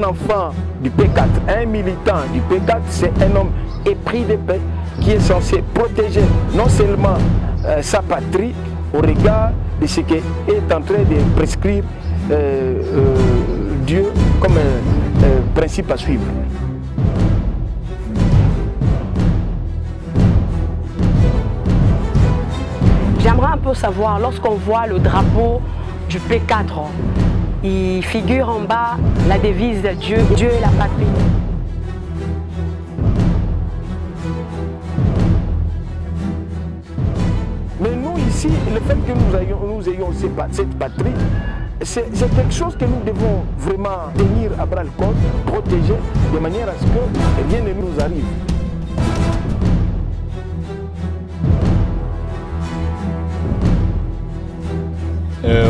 un enfant du P4, un militant du P4, c'est un homme épris de paix qui est censé protéger non seulement sa patrie au regard de ce qu'est en train de prescrire Dieu comme principe à suivre. J'aimerais un peu savoir, lorsqu'on voit le drapeau du P4, il figure en bas la devise de Dieu, Dieu et la patrie. Mais nous ici, le fait que nous ayons cette patrie, c'est quelque chose que nous devons vraiment tenir à bras le corps, protéger, de manière à ce que rien ne nous arrive.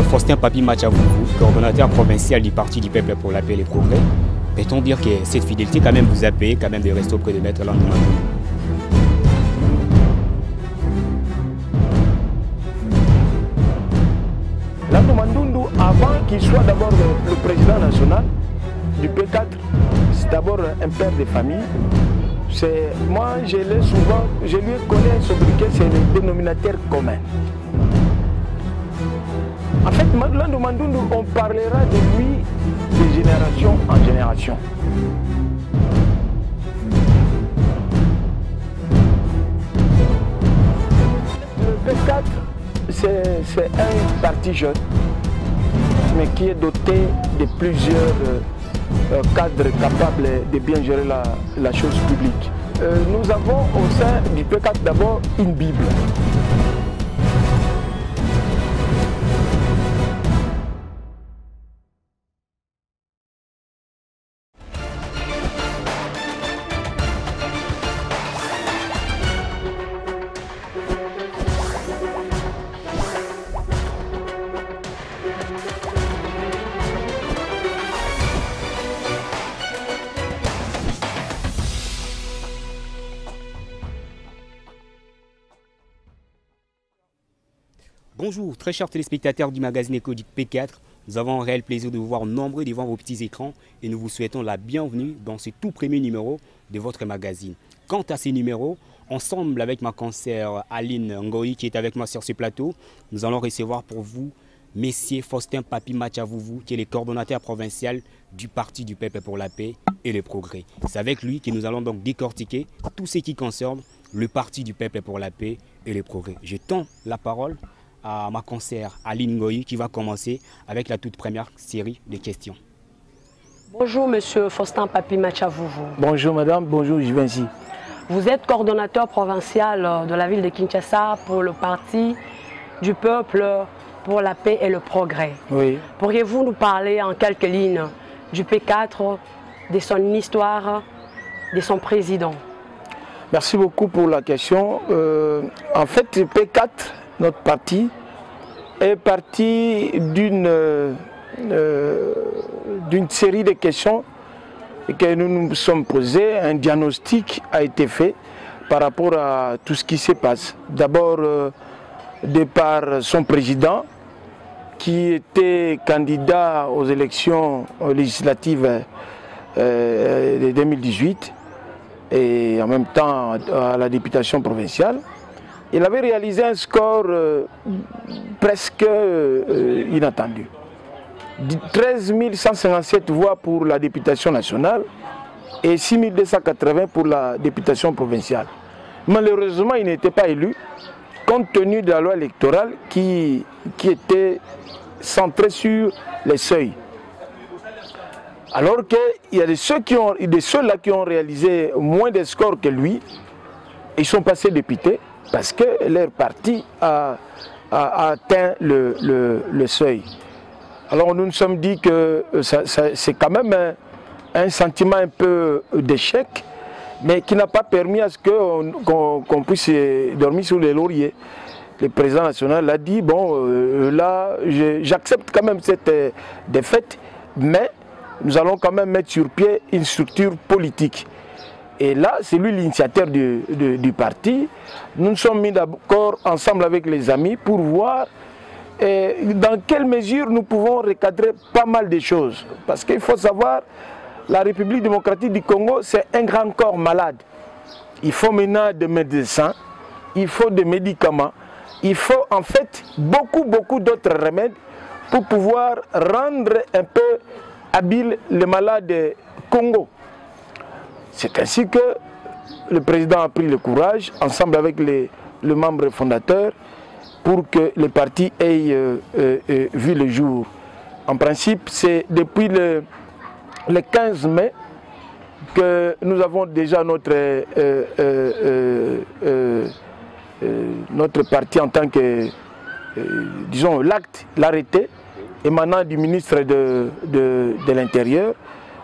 Faustin Papi Matchavouvou, coordonnateur provincial du Parti du Peuple pour la Paix et le Progrès. Peut-on dire que cette fidélité quand même vous a payé quand même de rester auprès de Maître Landou Mandoundou? Landou Mandoundou, avant qu'il soit d'abord le président national du P4, c'est d'abord un père de famille. Moi, je lui connais sobriquet, c'est le dénominateur commun. En fait, Landou Mandoundou, on parlera de lui de génération en génération. Le P4, c'est un parti jeune, mais qui est doté de plusieurs cadres capables de bien gérer la chose publique. Nous avons au sein du P4 d'abord une Bible. Bonjour, très chers téléspectateurs du magazine Écho du P4. Nous avons un réel plaisir de vous voir nombreux devant vos petits écrans et nous vous souhaitons la bienvenue dans ce tout premier numéro de votre magazine. Quant à ces numéros, ensemble avec ma consoeur Aline Ngoï qui est avec moi sur ce plateau, nous allons recevoir pour vous Messier Faustin Papi Matchavouvou qui est le coordonnateur provincial du Parti du Peuple pour la Paix et le Progrès. C'est avec lui que nous allons donc décortiquer tout ce qui concerne le Parti du Peuple pour la Paix et le Progrès. Je tends la parole à ma consoeur Aline Ngoï qui va commencer avec la toute première série de questions. Bonjour Monsieur Faustin Papi Matchavouvou. Bonjour Madame, bonjour Givenchy. Vous êtes coordonnateur provincial de la ville de Kinshasa pour le Parti du Peuple pour la Paix et le Progrès. Oui. Pourriez-vous nous parler en quelques lignes du P4, de son histoire, de son président? Merci beaucoup pour la question. En fait, le P4, notre parti, est parti d'une série de questions que nous nous sommes posées. Un diagnostic a été fait par rapport à tout ce qui se passe. D'abord, de par son président, qui était candidat aux élections législatives de 2018 et en même temps à la députation provinciale. Il avait réalisé un score presque inattendu. 13 157 voix pour la députation nationale et 6 280 pour la députation provinciale. Malheureusement, il n'était pas élu compte tenu de la loi électorale qui était centrée sur les seuils. Alors qu'il y a de ceux-là qui ont réalisé moins de scores que lui, ils sont passés députés parce que leur parti a atteint le seuil. Alors nous nous sommes dit que c'est quand même un sentiment un peu d'échec, mais qui n'a pas permis à ce qu'on puisse dormir sur les lauriers. Le président national a dit, bon, là, j'accepte quand même cette défaite, mais nous allons quand même mettre sur pied une structure politique. Et là, c'est lui l'initiateur du parti. Nous nous sommes mis d'accord ensemble avec les amis pour voir dans quelle mesure nous pouvons recadrer pas mal de choses. Parce qu'il faut savoir, la République démocratique du Congo, c'est un grand corps malade. Il faut maintenant des médecins, il faut des médicaments, il faut en fait beaucoup d'autres remèdes pour pouvoir rendre un peu habile les malades du Congo. C'est ainsi que le président a pris le courage, ensemble avec les membres fondateurs, pour que le parti ait vu le jour. En principe, c'est depuis le 15 mai que nous avons déjà notre parti en tant que, disons, l'acte, l'arrêté émanant du ministre de l'Intérieur.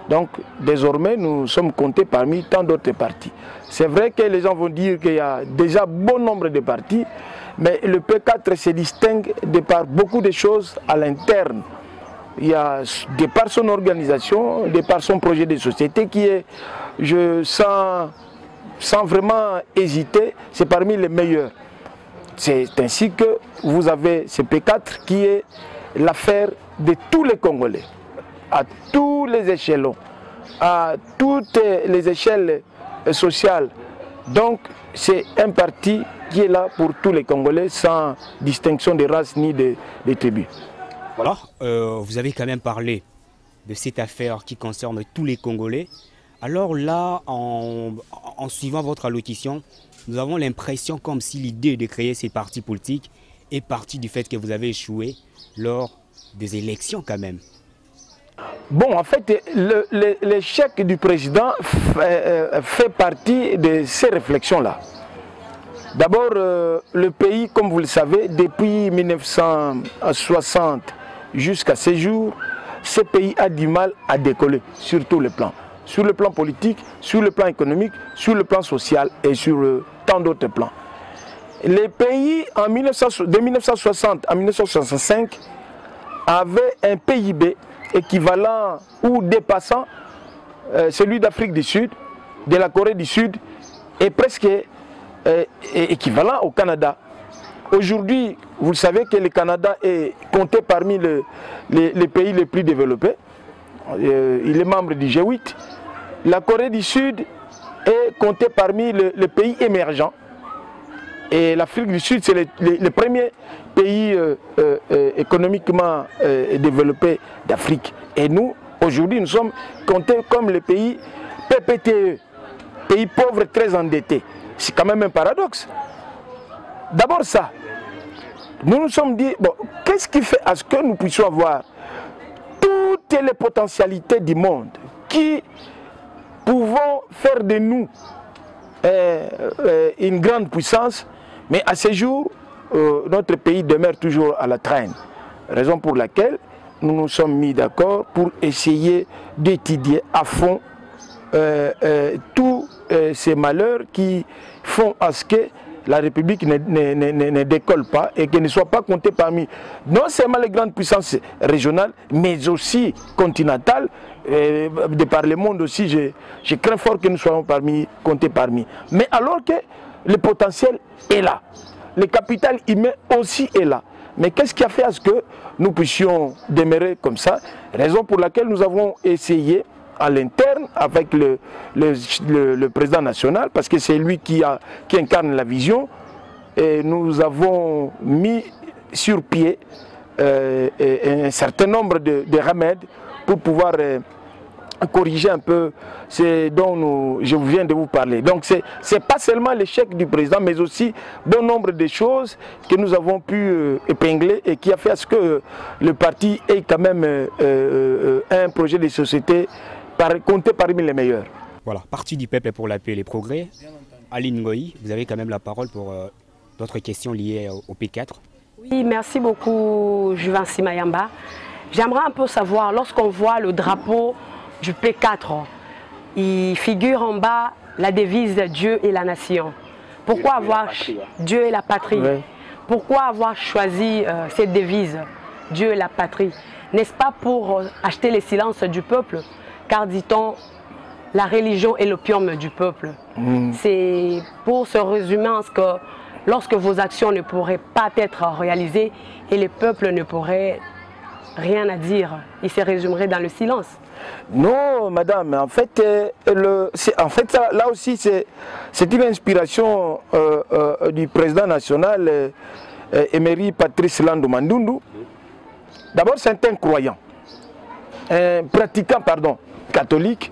Donc, désormais, nous sommes comptés parmi tant d'autres partis. C'est vrai que les gens vont dire qu'il y a déjà bon nombre de partis, mais le P4 se distingue de par beaucoup de choses à l'interne. Il y a, de par son organisation, de par son projet de société qui est, sans vraiment hésiter, c'est parmi les meilleurs. C'est ainsi que vous avez ce P4 qui est l'affaire de tous les Congolais, à tous les échelons, à toutes les échelles sociales. Donc c'est un parti qui est là pour tous les Congolais sans distinction de race ni de tribus. Voilà, vous avez quand même parlé de cette affaire qui concerne tous les Congolais. Alors là, en suivant votre allocution, nous avons l'impression comme si l'idée de créer ces partis politiques est partie du fait que vous avez échoué lors des élections quand même. Bon, en fait, l'échec du président fait partie de ces réflexions-là. D'abord, le pays, comme vous le savez, depuis 1960 jusqu'à ce jour, ce pays a du mal à décoller sur tous les plans. Sur le plan politique, sur le plan économique, sur le plan social et sur tant d'autres plans. Les pays de 1960 à 1965 avaient un PIB équivalent ou dépassant celui d'Afrique du Sud, de la Corée du Sud et presque équivalent au Canada. Aujourd'hui, vous savez que le Canada est compté parmi les pays les plus développés. Il est membre du G8. La Corée du Sud est comptée parmi les pays émergents. Et l'Afrique du Sud, c'est le premier pays économiquement développé d'Afrique. Et nous, aujourd'hui, nous sommes comptés comme le pays PPTE, pays pauvre très endetté. C'est quand même un paradoxe. D'abord ça, nous nous sommes dit, bon, qu'est-ce qui fait à ce que nous puissions avoir toutes les potentialités du monde qui pouvons faire de nous une grande puissance, mais à ce jour, notre pays demeure toujours à la traîne. Raison pour laquelle nous nous sommes mis d'accord pour essayer d'étudier à fond tous ces malheurs qui font à ce que la République ne décolle pas et qu'elle ne soit pas comptée parmi non seulement les grandes puissances régionales, mais aussi continentales. De par le monde aussi, je crains fort que nous soyons comptés parmi. Mais alors que le potentiel est là, le capital humain aussi est là. Mais qu'est-ce qui a fait à ce que nous puissions demeurer comme ça? Raison pour laquelle nous avons essayé à l'interne avec le président national, parce que c'est lui qui incarne la vision, et nous avons mis sur pied un certain nombre de remèdes pour pouvoir corriger un peu ce dont je viens de vous parler. Donc ce n'est pas seulement l'échec du président, mais aussi bon nombre de choses que nous avons pu épingler et qui a fait à ce que le parti ait quand même un projet de société compté parmi les meilleurs. Voilà, Parti du peuple pour la paix et les progrès. Aline Ngoï, vous avez quand même la parole pour d'autres questions liées au P4. Oui, merci beaucoup Juvency Mayamba. J'aimerais un peu savoir, lorsqu'on voit le drapeau du P4, il figure en bas la devise Dieu et la nation. Pourquoi avoir Dieu et la patrie? Oui. Pourquoi avoir choisi cette devise Dieu et la patrie? N'est-ce pas pour acheter le silence du peuple? Car dit-on, la religion est l'opium du peuple. C'est pour se résumer en ce que lorsque vos actions ne pourraient pas être réalisées et le peuple ne pourrait rien à dire. Il se résumerait dans le silence. Non, madame, en fait, là aussi, c'est une inspiration du président national, Emery Patrice Landou Mandundu. D'abord, c'est un croyant, un pratiquant, catholique.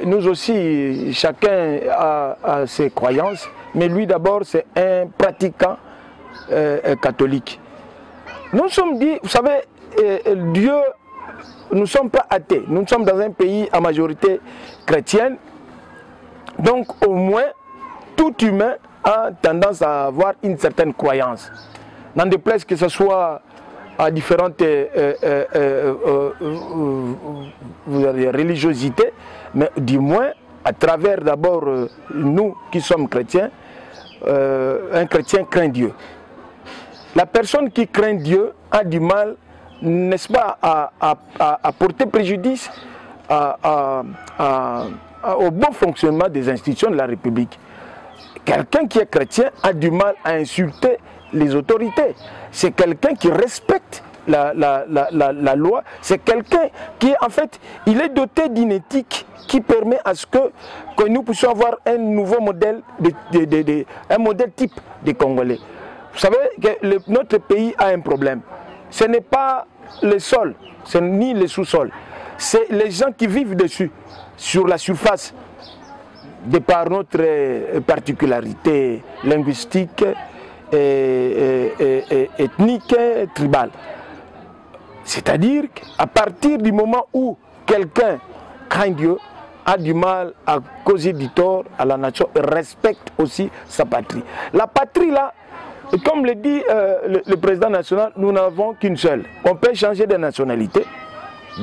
Nous aussi, chacun a ses croyances, mais lui d'abord, c'est un pratiquant catholique. Nous sommes dit, vous savez, Dieu, nous ne sommes pas athées, nous sommes dans un pays à majorité chrétienne, donc au moins, tout humain a tendance à avoir une certaine croyance. N'en déplaise que ce soit à différentes religiosités, mais du moins, à travers d'abord nous qui sommes chrétiens, un chrétien craint Dieu. La personne qui craint Dieu a du mal, n'est-ce pas, à porter préjudice au bon fonctionnement des institutions de la République. Quelqu'un qui est chrétien a du mal à insulter les autorités. C'est quelqu'un qui respecte la loi. C'est quelqu'un qui, en fait, il est doté d'une éthique qui permet à ce que nous puissions avoir un nouveau modèle, un modèle type des Congolais. Vous savez que notre pays a un problème. Ce n'est pas le sol, ce n'est ni le sous-sol. C'est les gens qui vivent dessus, sur la surface, de par notre particularité linguistique, ethnique, tribale. C'est-à-dire qu'à partir du moment où quelqu'un craint Dieu, a du mal à causer du tort à la nation et respecte aussi sa patrie. La patrie là, comme le dit le président national, nous n'avons qu'une seule. On peut changer de nationalité,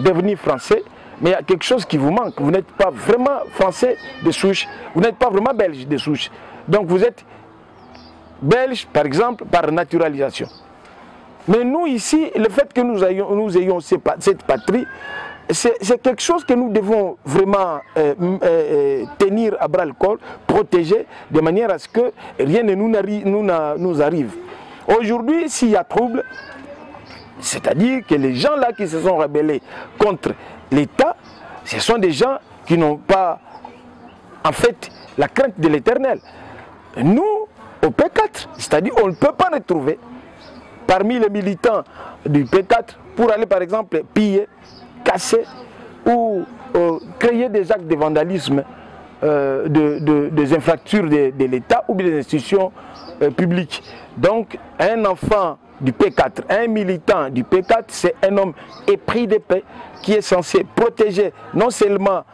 devenir français, mais il y a quelque chose qui vous manque. Vous n'êtes pas vraiment français de souche, vous n'êtes pas vraiment belge de souche. Donc vous êtes belge, par exemple, par naturalisation. Mais nous ici, le fait que nous ayons cette patrie, c'est quelque chose que nous devons vraiment tenir à bras le corps, protéger, de manière à ce que rien ne nous arrive. Aujourd'hui, s'il y a trouble, c'est-à-dire que les gens là qui se sont rebellés contre l'État, ce sont des gens qui n'ont pas, en fait, la crainte de l'Éternel. Nous, au P4, c'est-à-dire on ne peut pas retrouver parmi les militants du P4 pour aller par exemple piller, casser ou créer des actes de vandalisme des infrastructures de l'État ou des institutions publiques. Donc un enfant du P4, un militant du P4, c'est un homme épris de paix qui est censé protéger non seulement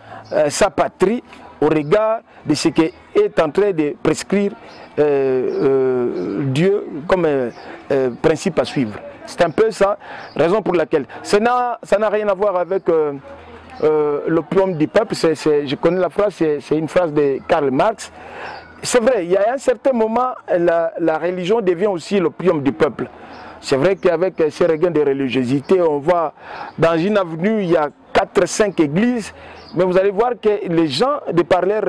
sa patrie au regard de ce qu'est en train de prescrire Dieu comme principe à suivre. C'est un peu ça, raison pour laquelle. Ça n'a rien à voir avec l'opium du peuple, je connais la phrase, c'est une phrase de Karl Marx. C'est vrai, il y a un certain moment, la religion devient aussi l'opium du peuple. C'est vrai qu'avec ces regains de religiosité, on voit dans une avenue, il y a 4-5 églises, mais vous allez voir que les gens, de par leur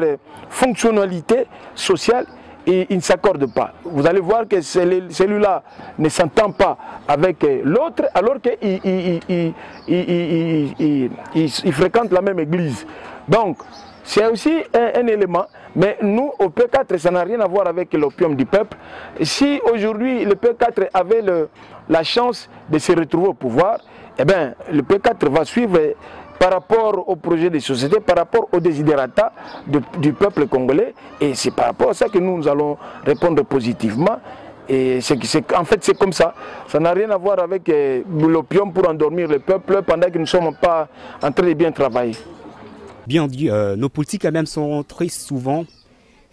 fonctionnalité sociale, ils ne s'accordent pas. Vous allez voir que celui-là ne s'entend pas avec l'autre, alors qu'il fréquente la même église. Donc, c'est aussi un élément, mais nous, au P4, ça n'a rien à voir avec l'opium du peuple. Si aujourd'hui, le P4 avait la chance de se retrouver au pouvoir, eh bien, le P4 va suivre par rapport au projet de société, par rapport aux desiderata du peuple congolais, et c'est par rapport à ça que nous allons répondre positivement. Et en fait, c'est comme ça. Ça n'a rien à voir avec l'opium pour endormir le peuple pendant que nous ne sommes pas en train de bien travailler. Bien dit, nos politiques quand même sont très souvent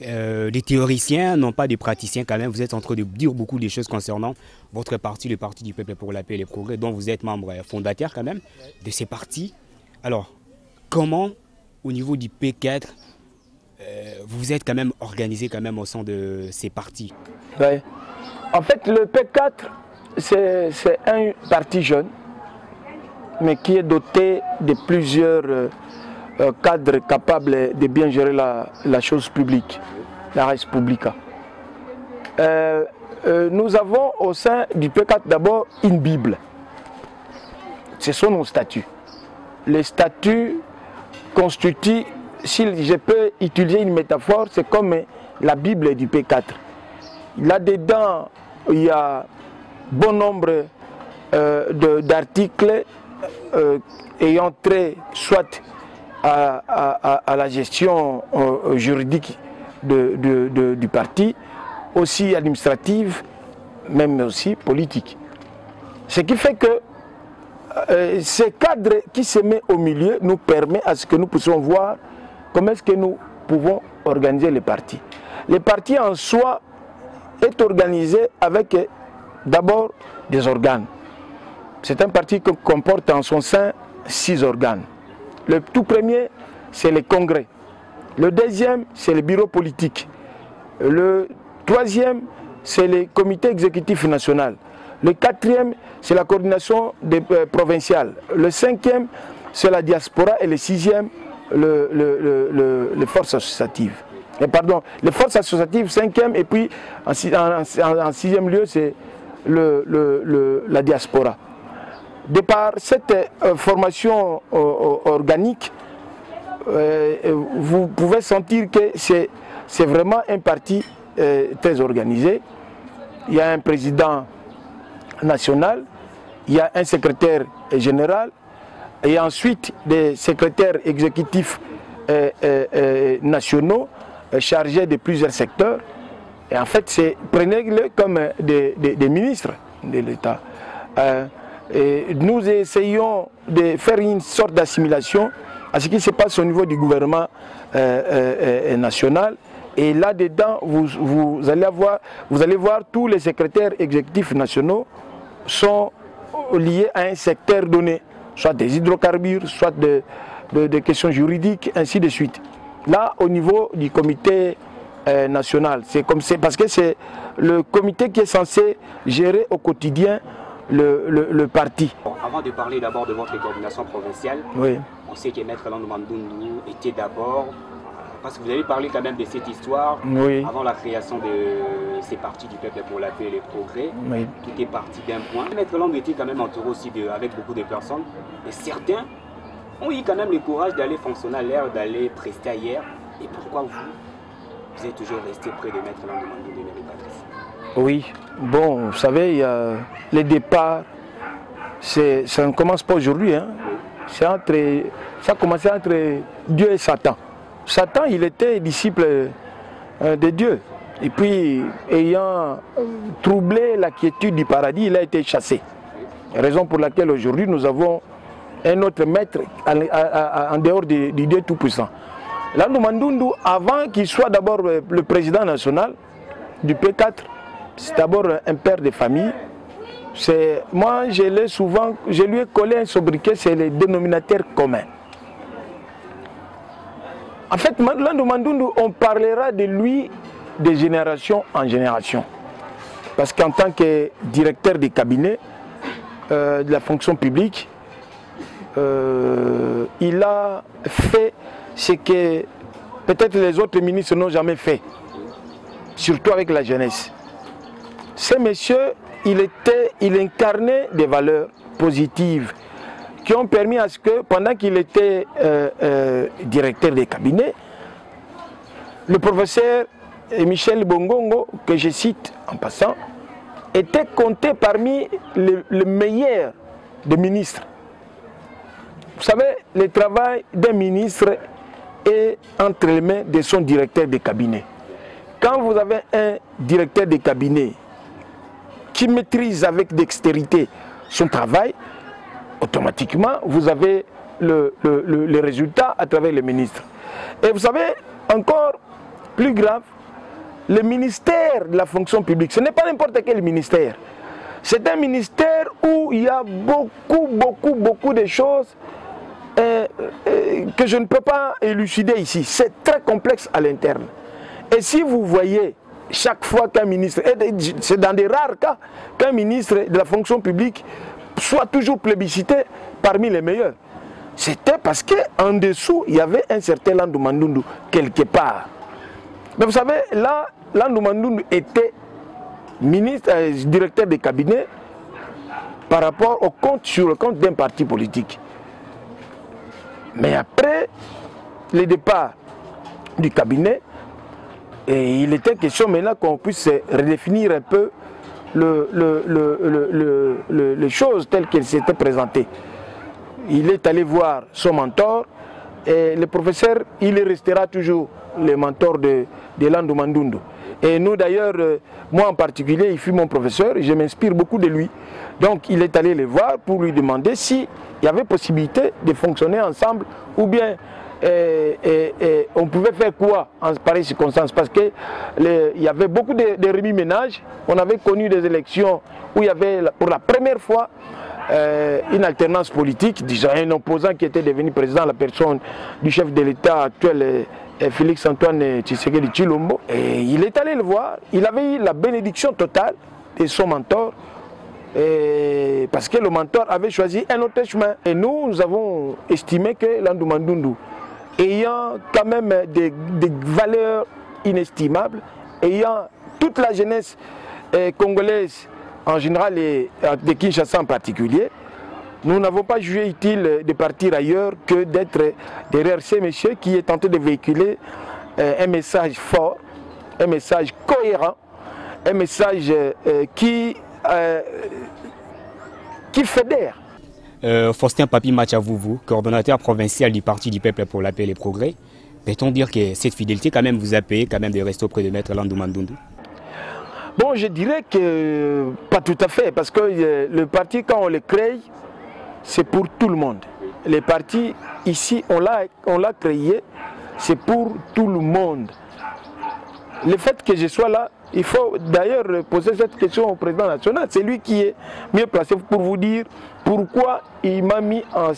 des théoriciens, non pas des praticiens quand même. Vous êtes en train de dire beaucoup de choses concernant votre parti, le Parti du Peuple pour la Paix et le Progrès, dont vous êtes membre fondateur quand même de ces partis. Alors, comment, au niveau du P4, vous êtes quand même organisé quand même au sein de ces partis? Ouais. En fait, le P4, c'est un parti jeune, mais qui est doté de plusieurs cadres capables de bien gérer la chose publique, la res publica. Nous avons au sein du P4 d'abord une Bible. ce sont nos statuts. Les statuts constituent, si je peux utiliser une métaphore, c'est comme la Bible du P4. Là-dedans, il y a bon nombre d'articles ayant trait soit à la gestion juridique du parti, aussi administrative, même aussi politique. Ce qui fait que ce cadre qui se met au milieu nous permet à ce que nous puissions voir comment est-ce que nous pouvons organiser les partis. Les partis en soi est organisé avec d'abord des organes. C'est un parti qui comporte en son sein 6 organes. Le tout premier, c'est les congrès. Le deuxième, c'est le bureau politique. Le troisième, c'est le comité exécutif national. Le quatrième, c'est la coordination provinciale. Le cinquième, c'est la diaspora. Et le sixième, les forces associatives. Pardon, les forces associatives, cinquième, et puis en sixième lieu, c'est la diaspora. De par cette formation organique, vous pouvez sentir que c'est vraiment un parti très organisé. Il y a un président national, il y a un secrétaire général, et ensuite des secrétaires exécutifs nationaux chargés de plusieurs secteurs. Et en fait, prenez-le comme des ministres de l'État. Nous essayons de faire une sorte d'assimilation à ce qui se passe au niveau du gouvernement national. Et là-dedans, vous allez voir tous les secrétaires exécutifs nationaux sont liés à un secteur donné, soit des hydrocarbures, soit des questions juridiques, ainsi de suite. Là, au niveau du comité national, c'est comme c'est parce que c'est le comité qui est censé gérer au quotidien le parti. Bon, avant de parler d'abord de votre coordination provinciale, oui. On sait que Maître Landou Mandoundou était d'abord, parce que vous avez parlé quand même de cette histoire, oui. Avant la création de ces partis du peuple pour la paix et le progrès, oui. Tout est parti d'un point. Maître Landou était quand même entouré aussi avec beaucoup de personnes, et certains ont eu quand même le courage d'aller fonctionner à l'air, d'aller prester ailleurs. Et pourquoi vous êtes toujours resté près de Maître Landou Mandoundou de Patrice? Oui, bon, vous savez, il y a les départs, ça ne commence pas aujourd'hui, hein. Ça a commencé entre Dieu et Satan. Satan, il était disciple de Dieu. Et puis, ayant troublé la quiétude du paradis, il a été chassé. Raison pour laquelle aujourd'hui, nous avons un autre maître en dehors du Dieu Tout-Puissant. Landou Mandoundou, avant qu'il soit d'abord le président national du P4, c'est d'abord un père de famille. Moi, je lui ai collé un sobriquet, c'est le dénominateur commun. En fait, Landou Mandoundou, on parlera de lui de génération en génération. Parce qu'en tant que directeur de cabinet de la fonction publique, il a fait ce que peut-être les autres ministres n'ont jamais fait, surtout avec la jeunesse. Ce monsieur, il incarnait des valeurs positives qui ont permis à ce que, pendant qu'il était directeur des cabinets, le professeur Michel Bongongo, que je cite en passant, était compté parmi les meilleurs des ministres. Vous savez, le travail d'un ministre est entre les mains de son directeur de cabinet. Quand vous avez un directeur de cabinet qui maîtrise avec dextérité son travail, automatiquement, vous avez le résultat à travers le ministre. Et vous savez, encore plus grave, le ministère de la fonction publique, ce n'est pas n'importe quel ministère. C'est un ministère où il y a beaucoup de choses que je ne peux pas élucider ici. C'est très complexe à l'interne. Et si vous voyez chaque fois qu'un ministre, c'est dans des rares cas, qu'un ministre de la fonction publique soit toujours plébiscité parmi les meilleurs, c'était parce qu'en dessous, il y avait un certain Landou Mandoundou quelque part. Mais vous savez, là, Landou Mandoundou était ministre, directeur de cabinet, par rapport au compte sur le compte d'un parti politique. Mais après le départ du cabinet, et il était question maintenant qu'on puisse redéfinir un peu les choses telles qu'elles s'étaient présentées. Il est allé voir son mentor et le professeur, il restera toujours le mentor de Landou Mandundu. Et nous d'ailleurs, moi en particulier, il fut mon professeur et je m'inspire beaucoup de lui. Donc il est allé le voir pour lui demander s'il y avait possibilité de fonctionner ensemble ou bien on pouvait faire quoi en pareille circonstance, parce qu'il y avait beaucoup de remue-ménage. On avait connu des élections où il y avait pour la première fois une alternance politique, disons un opposant qui était devenu président, la personne du chef de l'État actuel, Félix Antoine Tshisekedi Tshilombo. Et il est allé le voir, il avait eu la bénédiction totale de son mentor, parce que le mentor avait choisi un autre chemin. Et nous avons estimé que Landou Mandundu, ayant quand même des valeurs inestimables, ayant toute la jeunesse congolaise en général et de Kinshasa en particulier, nous n'avons pas jugé utile de partir ailleurs que d'être derrière ces messieurs qui est tenté de véhiculer un message fort, un message cohérent, un message qui fédère. Faustin Papi Mathiavouvou, coordonnateur provincial du Parti du Peuple pour la Paix et les Progrès, peut-on dire que cette fidélité quand même vous a payé quand même de rester auprès de Maître Landou Mandundu? Bon, je dirais que pas tout à fait, parce que le parti, quand on le crée, c'est pour tout le monde. Les partis, ici, on l'a créé, c'est pour tout le monde. Le fait que je sois là, il faut d'ailleurs poser cette question au président national. C'est lui qui est mieux placé pour vous dire pourquoi il m'a mis dans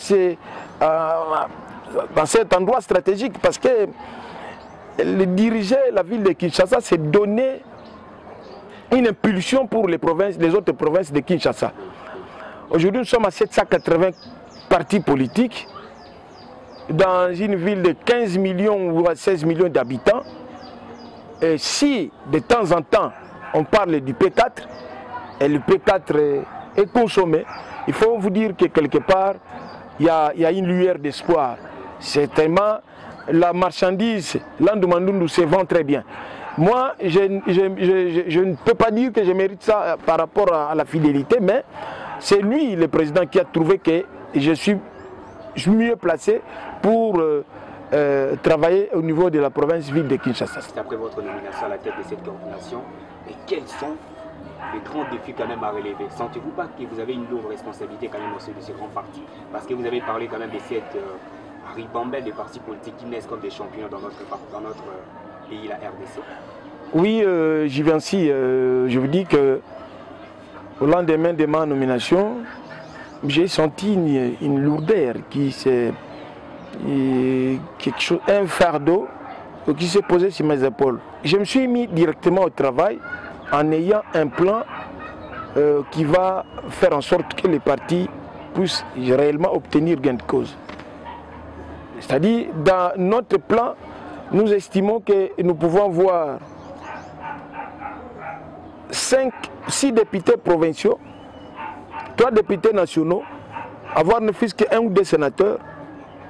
cet endroit stratégique. Parce que diriger la ville de Kinshasa, c'est donner une impulsion pour les autres provinces de Kinshasa. Aujourd'hui, nous sommes à 780 partis politiques dans une ville de 15 millions ou 16 millions d'habitants. Et si de temps en temps on parle du P4 et le P4 est consommé, il faut vous dire que quelque part il y a une lueur d'espoir. Certainement la marchandise Landou Mandundu se vend très bien. Moi je ne peux pas dire que je mérite ça par rapport à la fidélité, mais c'est lui le président qui a trouvé que je suis mieux placé pour travailler au niveau de la province-ville de Kinshasa. C'est après votre nomination à la tête de cette coordination, mais quels sont les grands défis quand même à relever? Sentez-vous pas que vous avez une lourde responsabilité quand même au sein de ces grands partis? Parce que vous avez parlé quand même de cette ribambelle de partis politiques qui naissent comme des champions dans notre pays, la RDC. Oui, Givenchy, je vous dis que au lendemain de ma nomination, j'ai senti une lourdeur qui s'est... un fardeau qui s'est posé sur mes épaules. Je me suis mis directement au travail en ayant un plan qui va faire en sorte que les partis puissent réellement obtenir gain de cause. C'est-à-dire, dans notre plan, nous estimons que nous pouvons voir 6 députés provinciaux, 3 députés nationaux, avoir ne fût-ce qu'un ou 2 sénateurs,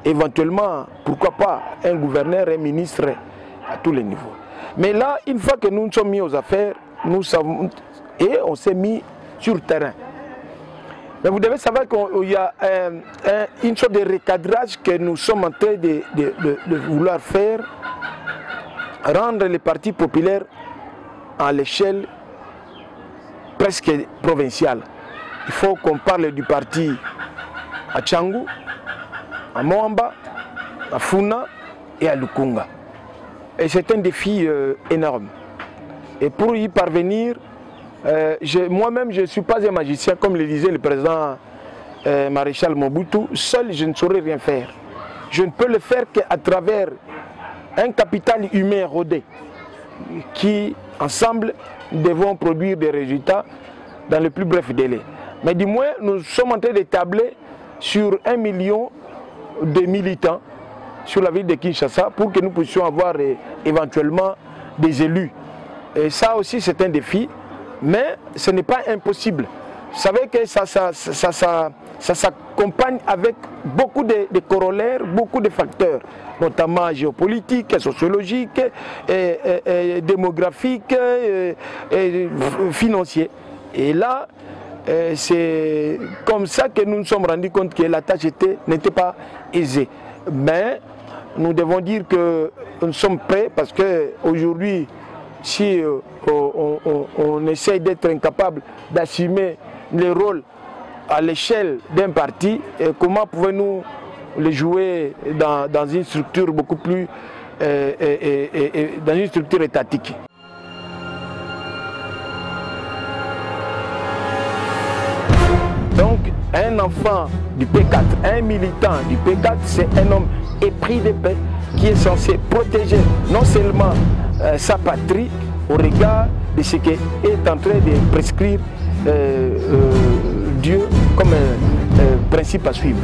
éventuellement, pourquoi pas, un gouverneur, un ministre à tous les niveaux. Mais là, une fois que nous nous sommes mis aux affaires, nous savons, et on s'est mis sur le terrain. Mais vous devez savoir qu'il y a une sorte de recadrage que nous sommes en train de vouloir faire, rendre les partis populaires à l'échelle presque provinciale. Il faut qu'on parle du parti à Tchangou, à Moamba, à Funa et à Lukunga. Et c'est un défi énorme. Et pour y parvenir, moi-même je ne suis pas un magicien, comme le disait le président maréchal Mobutu. Seul je ne saurais rien faire. Je ne peux le faire qu'à travers un capital humain rodé, qui ensemble devons produire des résultats dans le plus bref délai. Mais du moins, nous sommes en train de tabler sur 1 million de militants sur la ville de Kinshasa pour que nous puissions avoir éventuellement des élus. Et ça aussi c'est un défi, mais ce n'est pas impossible. Vous savez que ça s'accompagne avec beaucoup de corollaires, beaucoup de facteurs, notamment géopolitiques, sociologiques, démographiques, financiers. Et là, c'est comme ça que nous nous sommes rendus compte que la tâche n'était pas aisée. Mais nous devons dire que nous sommes prêts parce qu'aujourd'hui, si on essaye d'être incapable d'assumer les rôles à l'échelle d'un parti, comment pouvons-nous les jouer dans une structure beaucoup plus dans une structure étatique? Donc un enfant du P4, un militant du P4, c'est un homme épris de paix qui est censé protéger non seulement sa patrie au regard de ce qu'est en train de prescrire Dieu comme principe à suivre.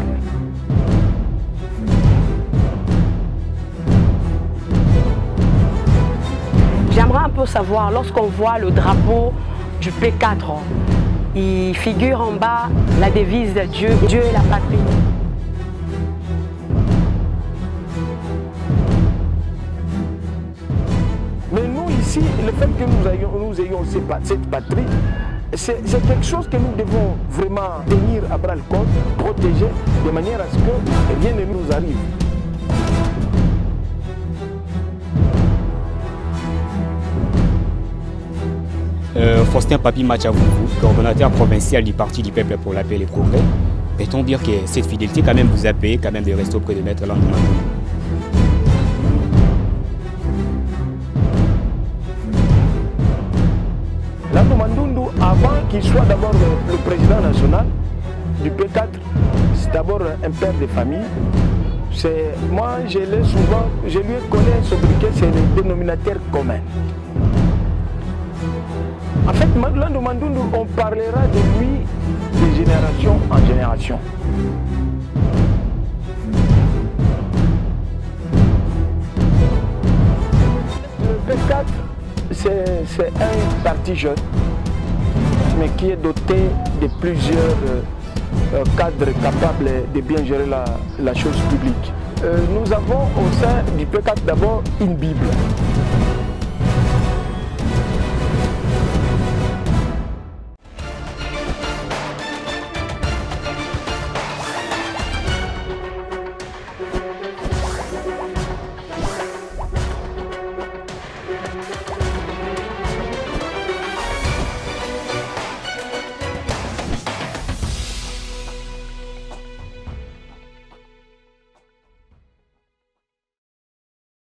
J'aimerais un peu savoir, lorsqu'on voit le drapeau du P4, il figure en bas la devise Dieu et la patrie. Mais nous ici, le fait que nous ayons cette patrie, c'est quelque chose que nous devons vraiment tenir à bras le corps, protéger, de manière à ce que rien ne nous arrive. Faustin Papi Matchavouvou, coordonnateur provincial du Parti du Peuple pour la Paix et le Progrès, peut-on dire que cette fidélité quand même vous a payé quand même de rester auprès de Maître Landou Mandoundou? Landou Mandoundou, avant qu'il soit d'abord le président national du P4, c'est d'abord un père de famille. Moi, je lui connais un sobriquet, c'est le dénominateur commun. En fait, Landou Mandoundou, on parlera de lui de génération en génération. Le P4, c'est un parti jeune, mais qui est doté de plusieurs cadres capables de bien gérer la chose publique. Nous avons au sein du P4 d'abord une Bible.